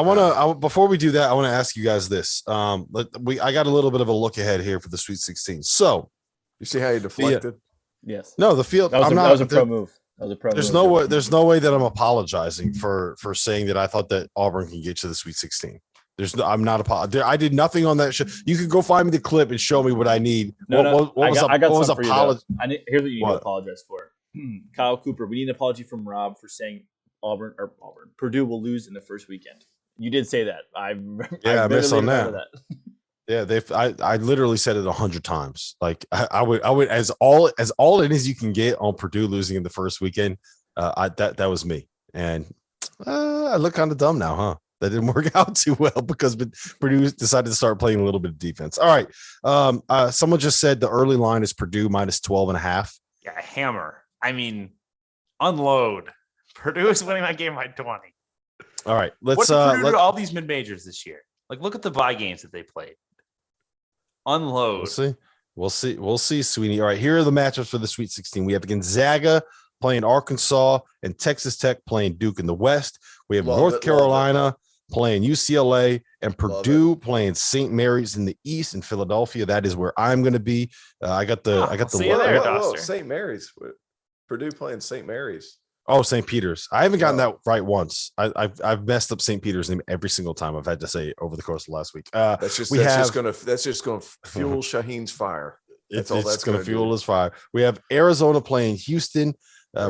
I want to before we do that, I want to ask you guys this. I got a little bit of a look ahead here for the Sweet 16. So you see how you deflected? Yes. No, the field. That was a pro move. That was a pro there's move. no way. There's no way that I'm apologizing for saying that I thought that Auburn can get to the Sweet 16. I'm not apologizing. I did nothing on that show. You can go find me the clip and show me what I need. I got something for you. Here's what you need to apologize for. Kyle Cooper, we need an apology from Rob for saying Purdue will lose in the first weekend. You did say that. I missed on that. Yeah, I literally said it 100 times. Like I would as all in as you can get on Purdue losing in the first weekend. That was me, and I look kind of dumb now, huh? That didn't work out too well because Purdue decided to start playing a little bit of defense. All right, someone just said the early line is Purdue minus 12.5. Yeah, hammer. I mean, unload. Purdue is winning that game by 20. All right, let's do all these mid majors this year. Like, look at the bye games that they played. Unload. We'll see, Sweeney. All right, here are the matchups for the Sweet 16. We have Gonzaga playing Arkansas and Texas Tech playing Duke in the West. We have North Carolina playing UCLA and Purdue playing St. Mary's in the East in Philadelphia. That is where I'm going to be. I got the St. Mary's. Purdue playing St. Mary's. Oh, St. Peter's. I haven't gotten that right once. I've messed up St. Peter's name every single time I've had to say it over the course of last week. That's just going to fuel Shaheen's fire. It's going to fuel his fire. We have Arizona playing Houston.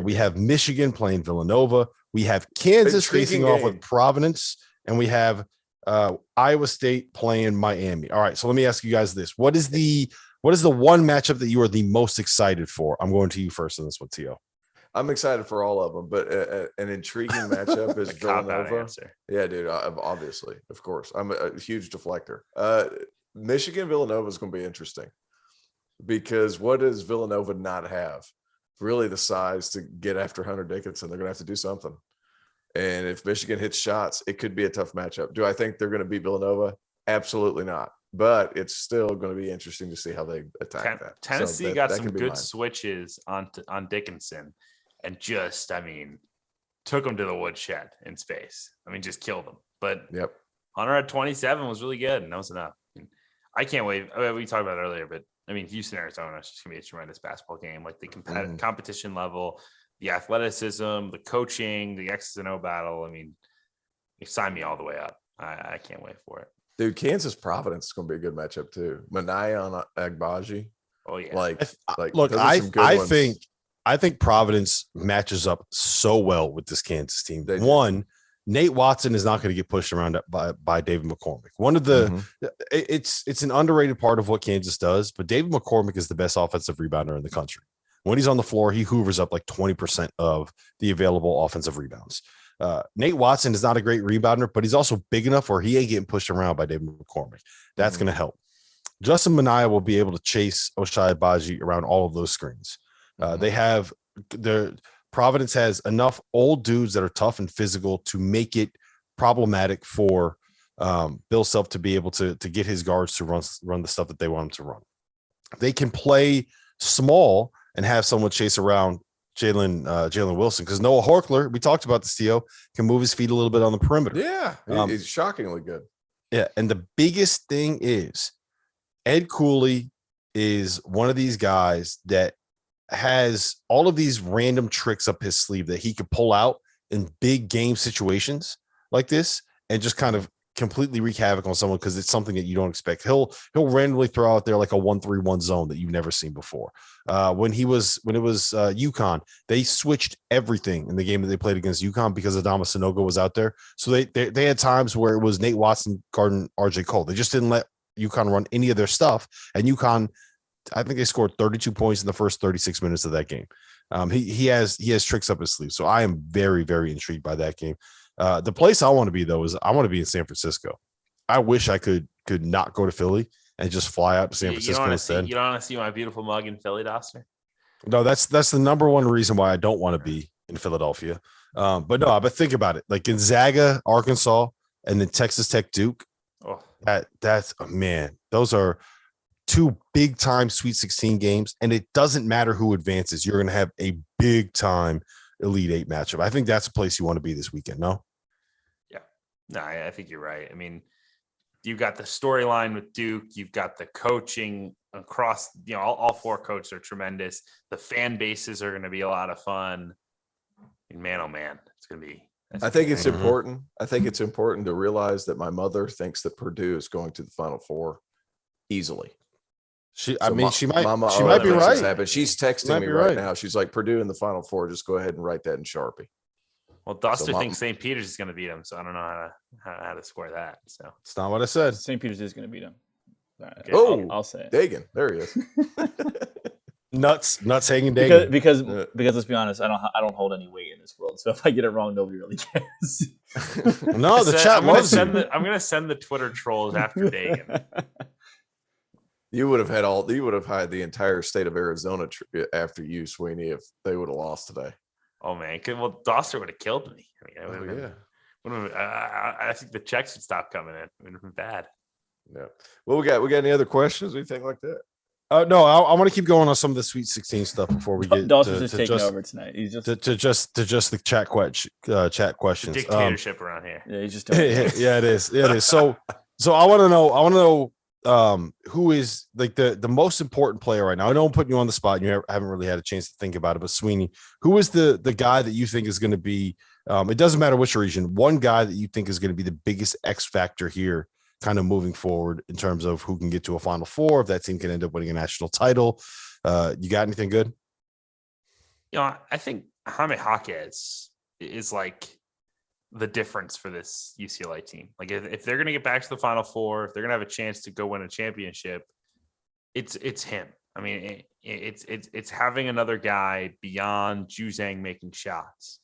We have Michigan playing Villanova. We have Kansas facing off with Providence, and we have Iowa State playing Miami. All right, so let me ask you guys this: what is the one matchup that you are the most excited for? I'm going to you first on this one, Tio. I'm excited for all of them, but an intriguing matchup is Villanova. Yeah, dude, obviously, of course. I'm a huge deflector. Michigan Villanova is going to be interesting because what does Villanova not have? Really the size to get after Hunter Dickinson. They're going to have to do something. And if Michigan hits shots, it could be a tough matchup. Do I think they're going to beat Villanova? Absolutely not. But it's still going to be interesting to see how they attack that. Tennessee got some good switches on Dickinson. And took him to the woodshed in space. Just killed him. But Hunter at 27 was really good, and that was enough. I can't wait. We talked about it earlier, but Houston, Arizona is just going to be a tremendous basketball game. Like the competition level, the athleticism, the coaching, the X's and O battle. You sign me all the way up. I can't wait for it. Dude, Kansas Providence is going to be a good matchup too. Manaea Agbaji. Oh yeah. Look, I think Providence matches up so well with this Kansas team. One, Nate Watson is not going to get pushed around by David McCormick. One of the it's an underrated part of what Kansas does, but David McCormick is the best offensive rebounder in the country. When he's on the floor, he hoovers up like 20% of the available offensive rebounds. Nate Watson is not a great rebounder, but he's also big enough where he ain't getting pushed around by David McCormick. That's going to help. Justin Manaea will be able to chase Ochai Agbaji around all of those screens. Providence has enough old dudes that are tough and physical to make it problematic for Bill Self to be able to get his guards to run the stuff that they want him to run. They can play small and have someone chase around Jalen Wilson because Noah Horchler, we talked about this, Theo, can move his feet a little bit on the perimeter. Yeah, he's shockingly good. Yeah, and the biggest thing is Ed Cooley is one of these guys that has all of these random tricks up his sleeve that he could pull out in big game situations like this and just kind of completely wreak havoc on someone because it's something that you don't expect. He'll randomly throw out there like a 1-3-1 zone that you've never seen before. When it was UConn, they switched everything in the game that they played against UConn because Adama Sanogo was out there. So they had times where it was Nate Watson guarding RJ Cole. They just didn't let UConn run any of their stuff, and UConn, I think they scored 32 points in the first 36 minutes of that game. He has tricks up his sleeve. So I am very, very intrigued by that game. The place I want to be, though, is I want to be in San Francisco. I wish I could not go to Philly and just fly out to San Francisco instead. You don't want to see my beautiful mug in Philly, Doster? No, that's the number one reason why I don't want to be in Philadelphia. But think about it. Like Gonzaga, Arkansas, and then Texas Tech, Duke. Oh, that's man. Those are two big time Sweet 16 games, and it doesn't matter who advances. You're going to have a big time Elite Eight matchup. I think that's a place you want to be this weekend. No? No, I think you're right. I mean, you've got the storyline with Duke. You've got the coaching across, all four coaches are tremendous. The fan bases are going to be a lot of fun. And man, oh man, it's going to be. I think it's important. I think it's important to realize that my mother thinks that Purdue is going to the Final Four easily. She might be right. But she's texting me right now. She's like, Purdue in the Final Four. Just go ahead and write that in Sharpie. Well, Doster thinks St. Peter's is going to beat him, so I don't know how to score that. So it's not what I said. St. Peter's is going to beat him. Okay. Oh, I'll say it. Dagan, there he is. nuts hanging Dagan. Because let's be honest, I don't hold any weight in this world. So if I get it wrong, nobody really cares. No, the chat loves you. I'm going to send the Twitter trolls after Dagan. You would have had the entire state of Arizona after you, Sweeney, if they would have lost today. Oh man, well, Doster would have killed me. I think the checks would stop coming in. It would have been bad. Yeah. Well, we got any other questions? Anything like that? No, I want to keep going on some of the Sweet 16 stuff before we get. Doster's just taking over tonight. He's just to the chat questions. The dictatorship around here. Yeah, he's just. Yeah, it is. Yeah, it is. So I want to know. Who is like the most important player right now? I know I'm putting you on the spot and you haven't really had a chance to think about it, but Sweeney, who is the guy that you think is going to be, it doesn't matter which region, one guy that you think is going to be the biggest X factor here kind of moving forward in terms of who can get to a Final Four, if that team can end up winning a national title? You got anything good? I think Jaime Jaquez is like the difference for this UCLA team. Like if they're going to get back to the Final Four, if they're going to have a chance to go win a championship, it's him. I mean, it's having another guy beyond Juzang making shots,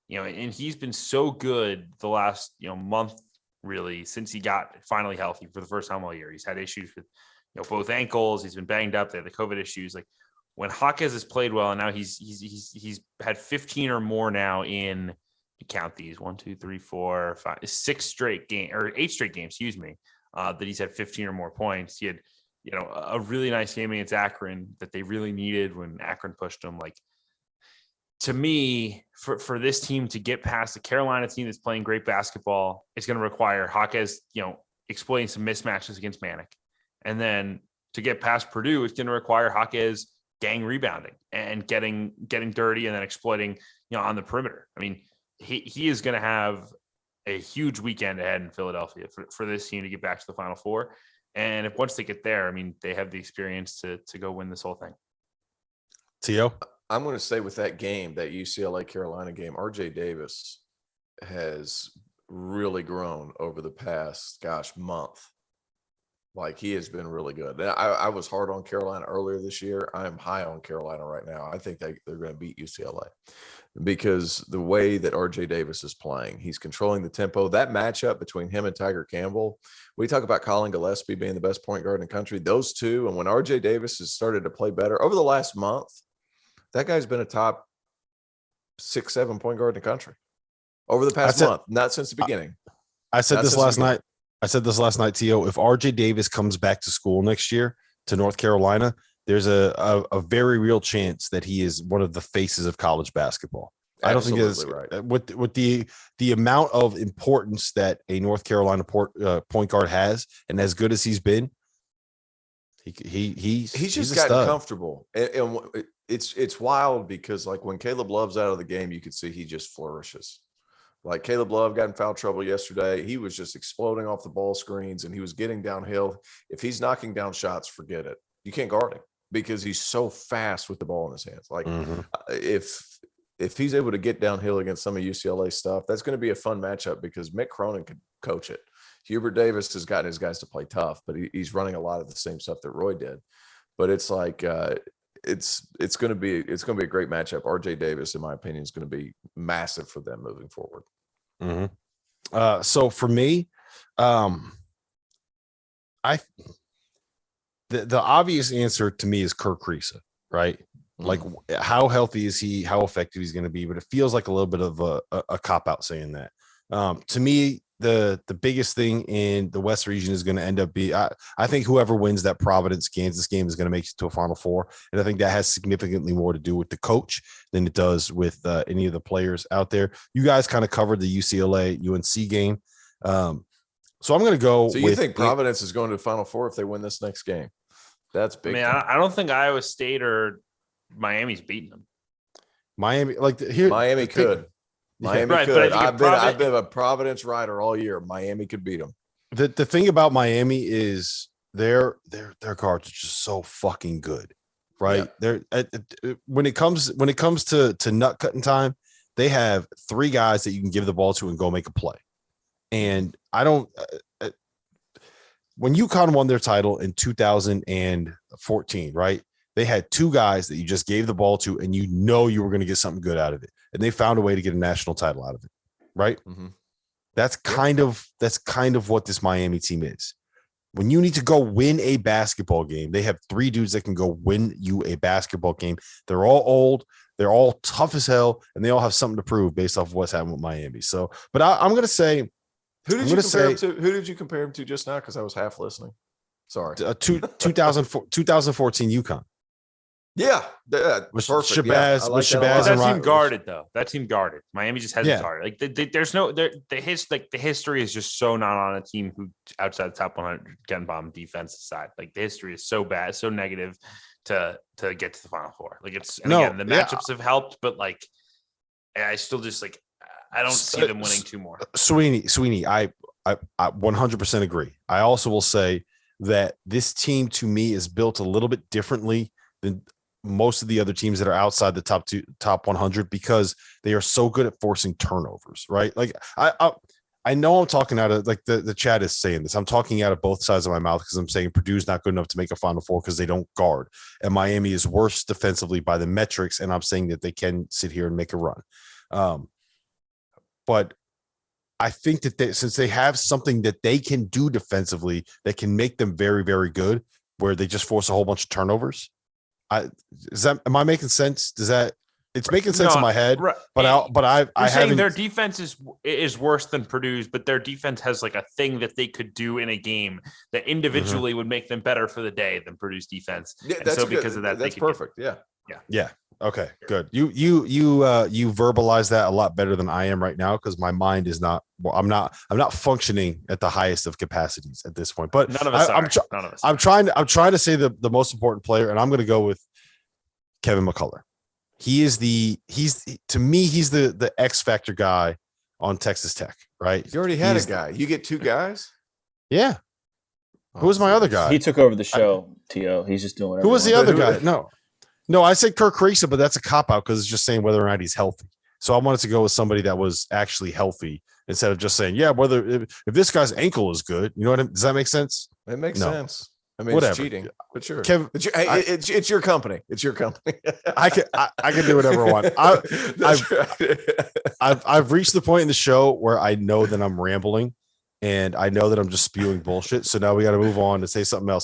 and he's been so good the last, month, really, since he got finally healthy for the first time all year. He's had issues with, both ankles. He's been banged up. They had the COVID issues. Like when Jaquez has played well, and now he's had 15 or more now in, count these 1, 2, 3, 4, 5, 6 straight game or 8 straight games, that he's had 15 or more points. He had, a really nice game against Akron that they really needed when Akron pushed them. Like, to me, for this team to get past the Carolina team that's playing great basketball, it's going to require Jaquez, exploiting some mismatches against Manic. And then to get past Purdue, it's going to require Jaquez gang rebounding and getting dirty and then exploiting, on the perimeter. I mean, he is going to have a huge weekend ahead in Philadelphia for this team to get back to the Final Four. And if once they get there, I mean, they have the experience to go win this whole thing. Tio? I'm going to say with that game, that UCLA Carolina game, RJ Davis has really grown over the past, month. Like, he has been really good. I was hard on Carolina earlier this year. I am high on Carolina right now. I think they're going to beat UCLA because the way that RJ Davis is playing, he's controlling the tempo. That matchup between him and Tiger Campbell, we talk about Colin Gillespie being the best point guard in the country. Those two, and when RJ Davis has started to play better over the last month, that guy's been a top 6-7 point guard in the country over the past month, not since the beginning. I said this last night. Tio, if RJ Davis comes back to school next year to North Carolina, there's a very real chance that he is one of the faces of college basketball. I don't think it's right. With the amount of importance that a North Carolina point guard has, and as good as he's been, he's just gotten comfortable. And it's wild because, like, when Caleb Love's out of the game, you could see he just flourishes. Like, Caleb Love got in foul trouble yesterday. He was just exploding off the ball screens and he was getting downhill. If he's knocking down shots, forget it. You can't guard him because he's so fast with the ball in his hands. Like, if he's able to get downhill against some of UCLA stuff, that's going to be a fun matchup because Mick Cronin could coach it. Hubert Davis has gotten his guys to play tough, but he's running a lot of the same stuff that Roy did. But it's like it's going to be a great matchup. RJ Davis, in my opinion, is going to be massive for them moving forward. So for me, the obvious answer to me is Kerr Kriisa, right? Like, how healthy is he? How effective he's going to be? But it feels like a little bit of a cop out saying that. To me, the biggest thing in the West region is going to end up I think whoever wins that Providence Kansas game is going to make it to a Final Four, and I think that has significantly more to do with the coach than it does with any of the players out there. You guys kind of covered the UCLA UNC game. So I'm going to go. So you think Providence is going to the Final Four if they win this next game? That's big. I mean, I don't think Iowa State or Miami's beating them. Miami, Miami could. Miami right, could. I've been a Providence rider all year. Miami could beat them. The thing about Miami is their guards are just so fucking good, right? Yeah. They're when it comes to nut cutting time, they have 3 guys that you can give the ball to and go make a play. And I don't. When UConn won their title in 2014, right? They had 2 guys that you just gave the ball to, and you were going to get something good out of it, and they found a way to get a national title out of it, right? Mm-hmm. That's kind of what this Miami team is. When you need to go win a basketball game, they have 3 dudes that can go win you a basketball game. They're all old, they're all tough as hell, and they all have something to prove based off of what's happening with Miami. So, but I'm going to say. Who did you compare him to just now? Because I was half listening. Sorry. 2014 UConn. Yeah. With perfect. Shabazz, like that team guarded though. That team guarded. Miami just hasn't guarded. Like there's no the history is just so not on a team who outside the top 100 getting bombed defensive side. Like the history is so bad, so negative to get to the Final Four. Like again, the matchups have helped, but like I still just like. I don't see them winning 2 more. Sweeney, I 100% agree. I also will say that this team to me is built a little bit differently than most of the other teams that are outside the top 100 because they are so good at forcing turnovers, right? Like I know I'm talking out of like the chat is saying this. I'm talking out of both sides of my mouth because I'm saying Purdue's not good enough to make a Final Four because they don't guard, and Miami is worse defensively by the metrics, and I'm saying that they can sit here and make a run. But I think that since they have something that they can do defensively that can make them very, very good, where they just force a whole bunch of turnovers. Am I making sense? It's making sense in my head, right. but I haven't. Their defense is worse than Purdue's, but their defense has like a thing that they could do in a game that individually would make them better for the day than Purdue's defense. Yeah, that's because of that, that's perfect. Yeah. Okay, good. You verbalize that a lot better than I am right now because my mind is not. Well, I'm not functioning at the highest of capacities at this point. But none of us are. None of us. I'm trying to say the most important player, and I'm going to go with Kevin McCullough. He's the X factor guy on Texas Tech, right? You already had a guy. You get 2 guys. Yeah. Who was my other guy? He took over the show. T.O. He's just doing whatever. Who was the other guy? No, I said Kirk Kriisa, but that's a cop-out because it's just saying whether or not he's healthy. So I wanted to go with somebody that was actually healthy instead of just saying, whether if this guy's ankle is good. You know what I mean? Does that make sense? It makes sense. I mean, whatever. It's cheating, but sure. Kevin, it's your company. It's your company. I can do whatever I want. I've reached the point in the show where I know that I'm rambling and I know that I'm just spewing bullshit. So now we got to move on to say something else.